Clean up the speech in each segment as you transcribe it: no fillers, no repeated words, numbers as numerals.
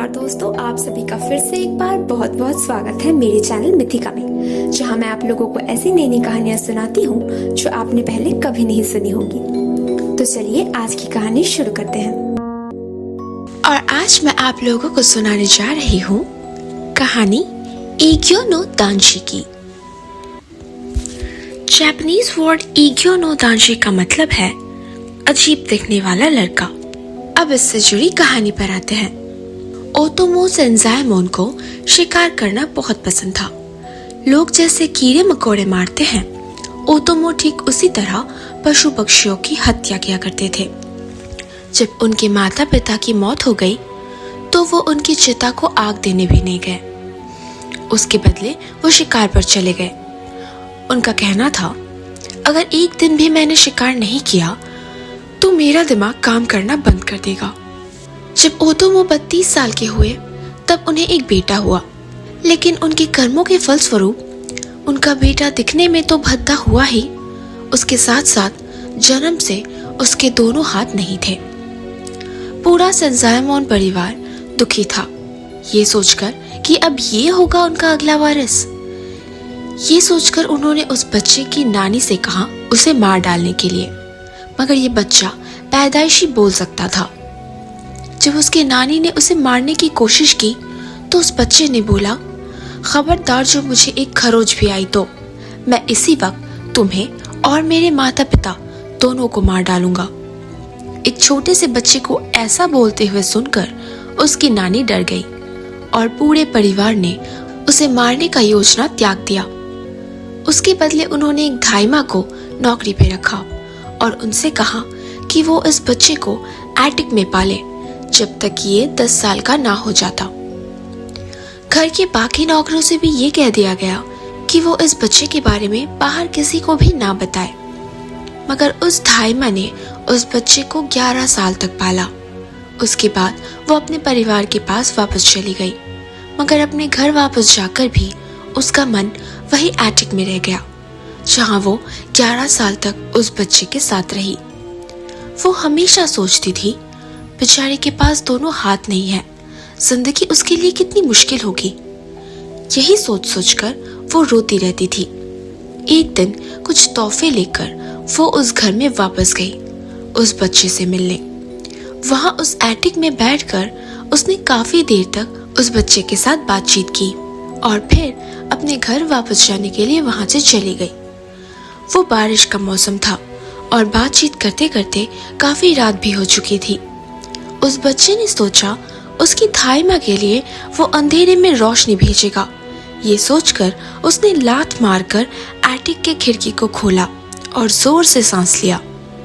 नमस्कार दोस्तों, आप सभी का फिर से एक बार बहुत बहुत स्वागत है मेरे चैनल मिथिका में, जहां मैं आप लोगों को ऐसी नई नई कहानियां सुनाती हूं जो आपने पहले कभी नहीं सुनी होंगी। तो चलिए आज की कहानी शुरू करते हैं। और आज मैं आप लोगों को सुनाने जा रही हूँ कहानी इग्यो नो दांशी की। जापानीज वर्ड इग्यो नो दांशी का मतलब है अजीब दिखने वाला लड़का। अब इससे जुड़ी कहानी पर आते हैं। ओतोमो सेंजाएमोन को शिकार करना बहुत पसंद था। लोग जैसे कीड़े मकोड़े मारते हैं, ओतोमो ठीक उसी तरह पशु पक्षियों की हत्या किया करते थे। जब उनके माता पिता की मौत हो गई तो वो उनकी चिता को आग देने भी नहीं गए। उसके बदले वो शिकार पर चले गए। उनका कहना था, अगर एक दिन भी मैंने शिकार नहीं किया तो मेरा दिमाग काम करना बंद कर देगा। जब ओतोमो 32 साल के हुए तब उन्हें एक बेटा हुआ, लेकिन उनके कर्मों के फलस्वरूप उनका बेटा दिखने में तो भद्दा हुआ ही, उसके साथ साथ जन्म से उसके दोनों हाथ नहीं थे। पूरा सेंजाएमोन परिवार दुखी था, ये सोचकर कि अब ये होगा उनका अगला वारिस। ये सोचकर उन्होंने उस बच्चे की नानी से कहा उसे मार डालने के लिए, मगर ये बच्चा पैदाइशी बोल सकता था। जब उसके नानी ने उसे मारने की कोशिश की तो उस बच्चे ने बोला, खबरदार जो मुझे एक खरोच भी आई तो मैं इसी वक्त तुम्हें और मेरे माता पिता दोनों को मार डालूंगा। एक छोटे से बच्चे को ऐसा बोलते हुए सुनकर उसकी नानी डर गई और पूरे परिवार ने उसे मारने का योजना त्याग दिया। उसके बदले उन्होंने एक धाइमा को नौकरी पे रखा और उनसे कहा कि वो इस बच्चे को एटिक में पाले जब तक ये 10 साल का ना हो जाता। घर के बाकी नौकरों से भी ये कह दिया गया कि वो इस बच्चे के बारे में बाहर किसी को भी ना बताए। मगर उस धाइमा ने उस बच्चे को 11 साल तक पाला। उसके बाद वो अपने परिवार के पास वापस चली गई, मगर अपने घर वापस जाकर भी उसका मन वही एटिक में रह गया, जहां वो 11 साल तक उस बच्चे के साथ रही। वो हमेशा सोचती थी, बेचारे के पास दोनों हाथ नहीं है, जिंदगी उसके लिए कितनी मुश्किल होगी। यही सोच सोचकर वो रोती रहती थी। एक दिन कुछ तोहफे लेकर वो उस घर में वापस गई उस बच्चे से मिलने। वहां उस एटिक में बैठकर उसने काफी देर तक उस बच्चे के साथ बातचीत की और फिर अपने घर वापस जाने के लिए वहां से चली गई। वो बारिश का मौसम था और बातचीत करते करते काफी रात भी हो चुकी थी। उस बच्चे ने सोचा उसकी धाइमा के लिए वो अंधेरे में रोशनी भेजेगा। ये सोचकर उसने लात मारकर एटिक के खिड़की को खोला और जोर से सांस लिया,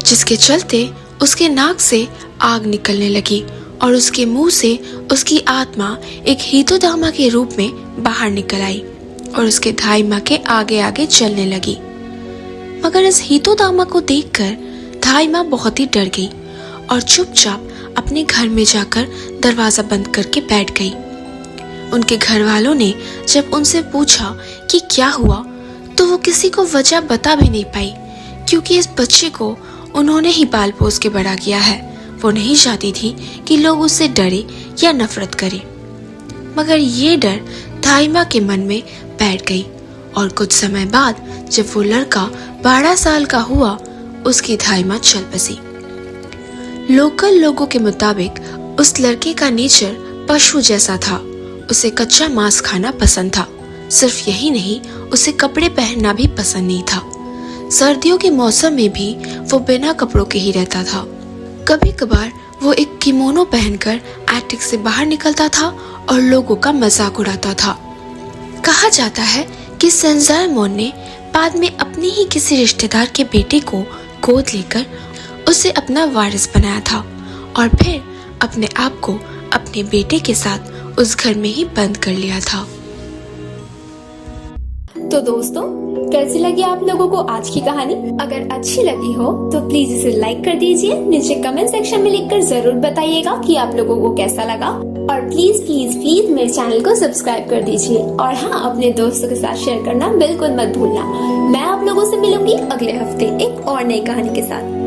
जिसके चलते उसके नाक से आग निकलने लगी और उसके मुंह से उसकी आत्मा एक हितोदामा के रूप में बाहर निकल आई और उसके धाइमा के आगे आगे चलने लगी। मगर इस हितोदामा को देखकर धाइमा बहुत ही डर गई और चुपचाप अपने घर में जाकर दरवाजा बंद करके बैठ गई। उनके घर वालों ने जब उनसे पूछा कि क्या हुआ तो वो किसी को वजह बता भी नहीं पाई, क्योंकि इस बच्चे को उन्होंने ही पाल पोस के बड़ा किया है। वो नहीं चाहती थी कि लोग उससे डरे या नफरत करें। मगर ये डर धाइमा के मन में बैठ गई और कुछ समय बाद जब वो लड़का 12 साल का हुआ, उसकी धाइमा चल बसी। लोकल लोगों के मुताबिक उस लड़के का नेचर पशु जैसा था। उसे कच्चा मांस खाना पसंद था। सिर्फ यही नहीं, उसे कपड़े पहनना भी पसंद नहीं था। सर्दियों के मौसम में भी वो बिना कपड़ों के ही रहता था। कभी कभार वो एक किमोनो पहनकर एटिक से बाहर निकलता था और लोगों का मजाक उड़ाता था। कहा जाता है कि सेंजाएमोन ने बाद में अपने ही किसी रिश्तेदार के बेटे को गोद लेकर उसे अपना वारिस बनाया था और फिर अपने आप को अपने बेटे के साथ उस घर में ही बंद कर लिया था। तो दोस्तों, कैसी लगी आप लोगों को आज की कहानी? अगर अच्छी लगी हो तो प्लीज इसे लाइक कर दीजिए। नीचे कमेंट सेक्शन में लिखकर जरूर बताइएगा कि आप लोगों को कैसा लगा। और प्लीज प्लीज प्लीज मेरे चैनल को सब्सक्राइब कर दीजिए। और हाँ, अपने दोस्तों के साथ शेयर करना बिल्कुल मत भूलना। मैं आप लोगों से मिलूंगी अगले हफ्ते एक और नई कहानी के साथ।